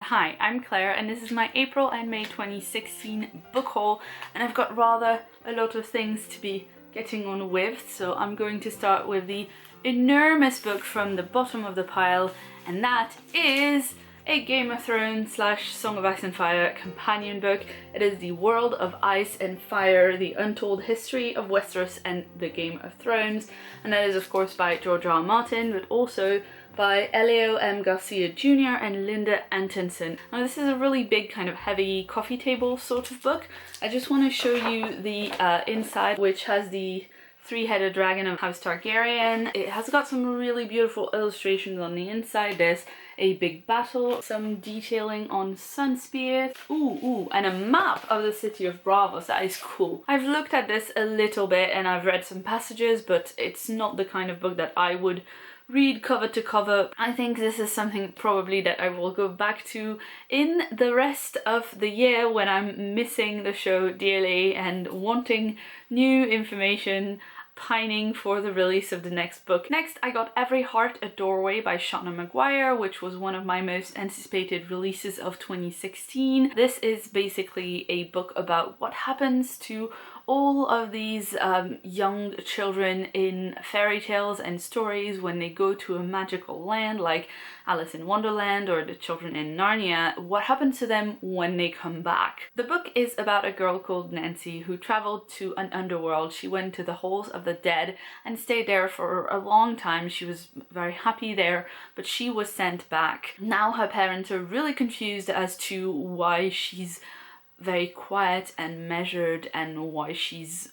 Hi, I'm Claire and this is my April and May 2016 book haul, and I've got rather a lot of things to be getting on with, so I'm going to start with the enormous book from the bottom of the pile, and that is a Game of Thrones / Song of Ice and Fire companion book. It is The World of Ice and Fire, The Untold History of Westeros and the Game of Thrones, and that is of course by George R. R. Martin, but also by Elio M. Garcia Jr. and Linda Antonsen. Now this is a really big kind of heavy coffee table sort of book. I just want to show you the inside, which has the three-headed dragon of House Targaryen. It has got some really beautiful illustrations on the inside. There's a big battle, some detailing on Sunspear, and a map of the city of Braavos. That is cool. I've looked at this a little bit and I've read some passages, but it's not the kind of book that I would read cover to cover. I think this is something probably that I will go back to in the rest of the year when I'm missing the show dearly and wanting new information, pining for the release of the next book. Next, I got Every Heart a Doorway by Shauna Maguire, which was one of my most anticipated releases of 2016. This is basically a book about what happens to all of these young children in fairy tales and stories when they go to a magical land like Alice in Wonderland or the children in Narnia. What happens to them when they come back? The book is about a girl called Nancy who traveled to an underworld. She went to the halls of the dead and stayed there for a long time. She was very happy there, but she was sent back. Now her parents are really confused as to why she's very quiet and measured and why she's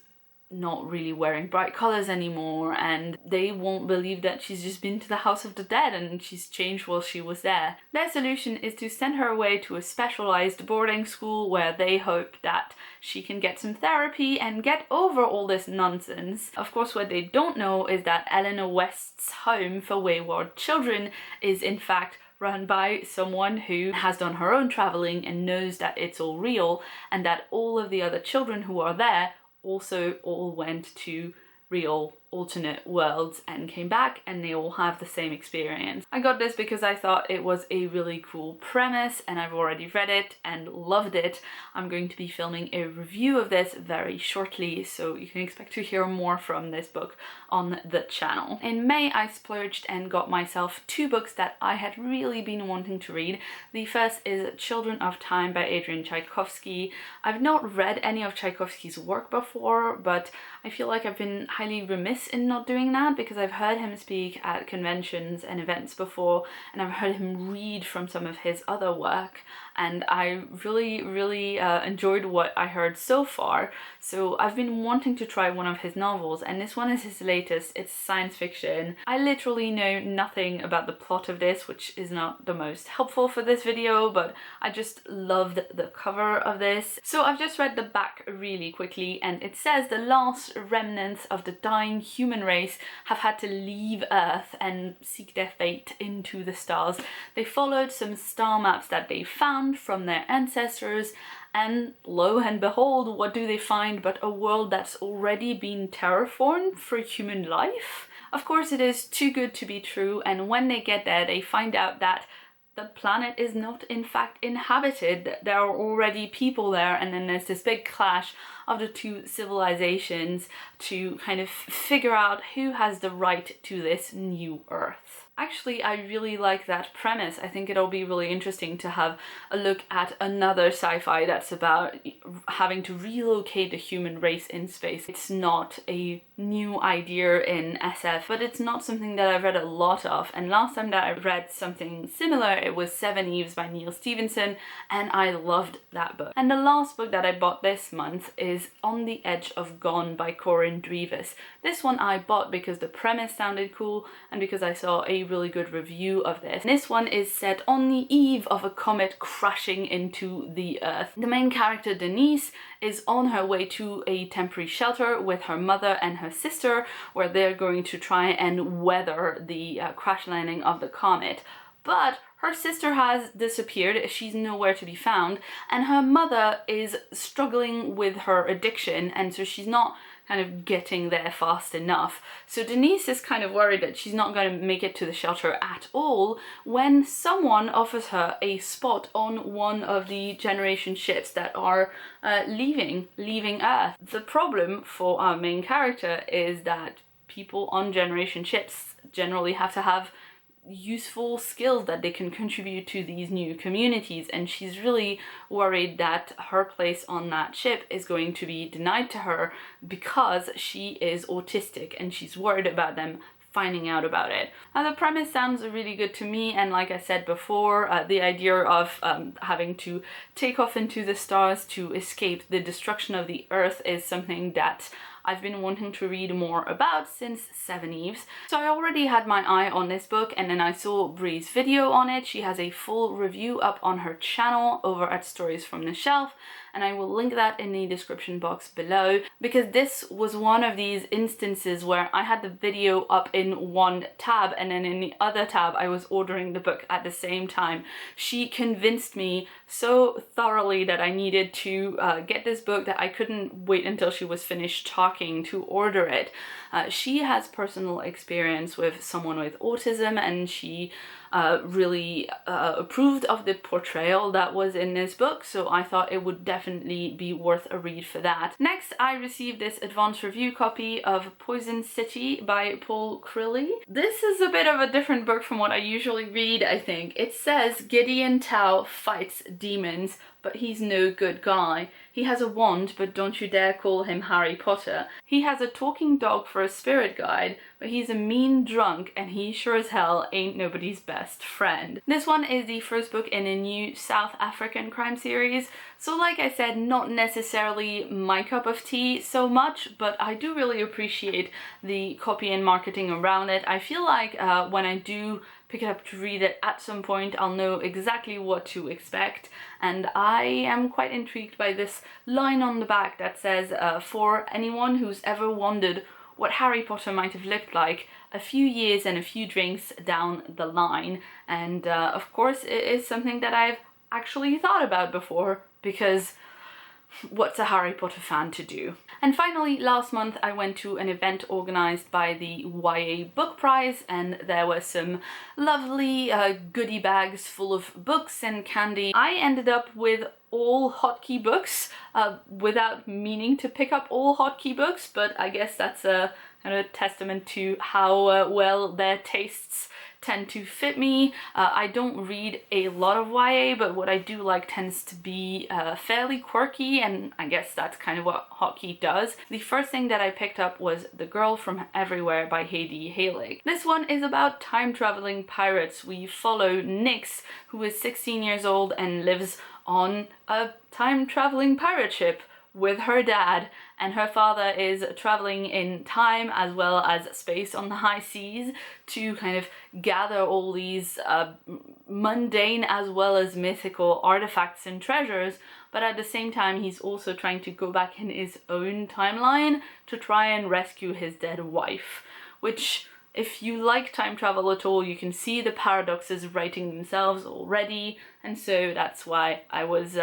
not really wearing bright colors anymore, and they won't believe that she's just been to the House of the Dead and she's changed while she was there. Their solution is to send her away to a specialized boarding school where they hope that she can get some therapy and get over all this nonsense. Of course, what they don't know is that Eleanor West's home for wayward children is in fact run by someone who has done her own traveling and knows that it's all real, and that all of the other children who are there also all went to real alternate worlds and came back, and they all have the same experience. I got this because I thought it was a really cool premise and I've already read it and loved it. I'm going to be filming a review of this very shortly, so you can expect to hear more from this book on the channel. In May, I splurged and got myself two books that I had really been wanting to read. The first is Children of Time by Adrian Tchaikovsky. I've not read any of Tchaikovsky's work before, but I feel like I've been highly remiss in not doing that because I've heard him speak at conventions and events before, and I've heard him read from some of his other work, and I really enjoyed what I heard so far. So I've been wanting to try one of his novels, and this one is his latest. It's science fiction. I literally know nothing about the plot of this, which is not the most helpful for this video, but I just loved the cover of this. So I've just read the back really quickly, and it says the last remnants of the dying human race have had to leave Earth and seek their fate into the stars. They followed some star maps that they found from their ancestors, and lo and behold, what do they find but a world that's already been terraformed for human life? Of course, it is too good to be true, and when they get there, they find out that the planet is not in fact inhabited. There are already people there, and then there's this big clash of the two civilizations to kind of figure out who has the right to this new Earth. Actually, I really like that premise. I think it'll be really interesting to have a look at another sci-fi that's about having to relocate the human race in space. It's not a new idea in SF, but it's not something that I've read a lot of. And last time that I read something similar, it was Seven Eves by Neil Stephenson, and I loved that book. And the last book that I bought this month is On the Edge of Gone by Corinne Drevis. This one I bought because the premise sounded cool and because I saw a really good review of this. And this one is set on the eve of a comet crashing into the Earth. The main character, Denise, is on her way to a temporary shelter with her mother and her sister, where they're going to try and weather the crash landing of the comet. But her sister has disappeared, she's nowhere to be found, and her mother is struggling with her addiction, and so she's not kind of getting there fast enough. So Denise is kind of worried that she's not going to make it to the shelter at all when someone offers her a spot on one of the generation ships that are leaving Earth. The problem for our main character is that people on generation ships generally have to have useful skills that they can contribute to these new communities, and she's really worried that her place on that ship is going to be denied to her because she is autistic, and she's worried about them finding out about it. Now, the premise sounds really good to me, and like I said before, the idea of having to take off into the stars to escape the destruction of the Earth is something that I've been wanting to read more about since Seven Eves. So I already had my eye on this book, and then I saw Bree's video on it. She has a full review up on her channel over at Stories from the Shelf, and I will link that in the description box below, because this was one of these instances where I had the video up in one tab, and then in the other tab I was ordering the book at the same time. She convinced me so thoroughly that I needed to get this book that I couldn't wait until she was finished talking to order it. She has personal experience with someone with autism, and she really approved of the portrayal that was in this book, so I thought it would definitely be worth a read for that. Next, I received this advanced review copy of Poison City by Paul Crilly. This is a bit of a different book from what I usually read, I think. It says Gideon Tao fights demons, but he's no good guy. He has a wand, but don't you dare call him Harry Potter. He has a talking dog for a spirit guide, but he's a mean drunk, and he sure as hell ain't nobody's best friend. This one is the first book in a new South African crime series, so like I said, not necessarily my cup of tea so much, but I do really appreciate the copy and marketing around it. I feel like when I do pick it up to read it at some point, I'll know exactly what to expect, and I am quite intrigued by this line on the back that says, for anyone who's ever wondered what Harry Potter might have looked like a few years and a few drinks down the line. And of course it is something that I've actually thought about before, because what's a Harry Potter fan to do? And finally, last month I went to an event organised by the YA Book Prize, and there were some lovely goodie bags full of books and candy. I ended up with all hotkey books without meaning to pick up all hotkey books, but I guess that's a kind of testament to how well their tastes tend to fit me. I don't read a lot of YA, but what I do like tends to be fairly quirky, and I guess that's kind of what hotkey does. The first thing that I picked up was The Girl from Everywhere by Heidi Halig. This one is about time-traveling pirates. We follow Nyx, who is 16 years old and lives on a time-traveling pirate ship with her dad, and her father is traveling in time as well as space on the high seas to kind of gather all these mundane as well as mythical artifacts and treasures, but at the same time he's also trying to go back in his own timeline to try and rescue his dead wife, which, if you like time travel at all, you can see the paradoxes writing themselves already, and so that's why I was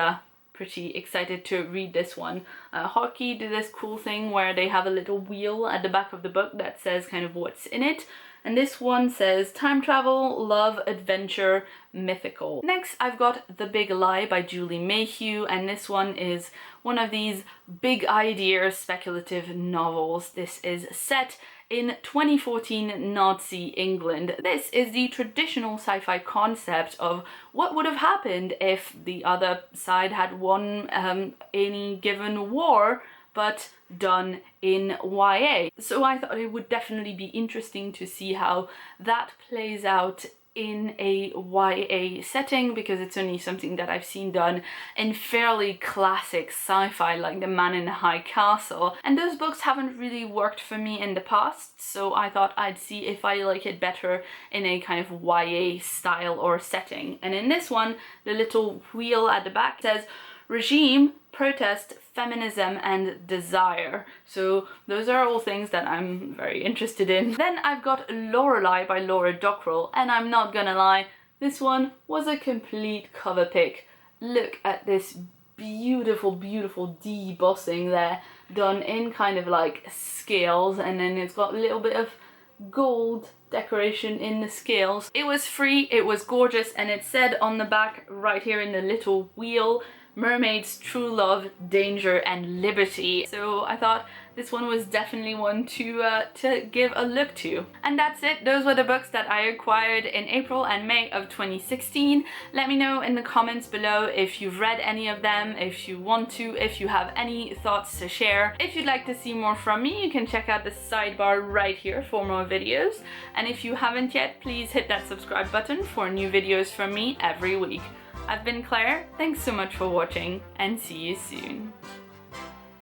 pretty excited to read this one. Hotkey do this cool thing where they have a little wheel at the back of the book that says kind of what's in it, and this one says time travel, love, adventure, mythical. Next, I've got The Big Lie by Julie Mayhew, and this one is one of these big idea speculative novels. This is set in 2014 Nazi England. This is the traditional sci-fi concept of what would have happened if the other side had won any given war, but done in YA. So I thought it would definitely be interesting to see how that plays out in a YA setting, because it's only something that I've seen done in fairly classic sci-fi like The Man in the High Castle, and those books haven't really worked for me in the past, so I thought I'd see if I like it better in a kind of YA style or setting. And in this one, the little wheel at the back says regime, protest, feminism, and desire. So those are all things that I'm very interested in. Then I've got Lorelei by Laura Dockrell, and I'm not gonna lie, this one was a complete cover pick. Look at this beautiful, beautiful debossing there. done in kind of like scales, and then it's got a little bit of gold decoration in the scales. It was free, it was gorgeous, and it said on the back right here in the little wheel, mermaids, true love, danger and liberty. So I thought this one was definitely one to give a look to. And that's it. Those were the books that I acquired in April and May of 2016. Let me know in the comments below if you've read any of them, if you want to, if you have any thoughts to share. If you'd like to see more from me, you can check out the sidebar right here for more videos. And if you haven't yet, please hit that subscribe button for new videos from me every week. I've been Claire, thanks so much for watching, and see you soon.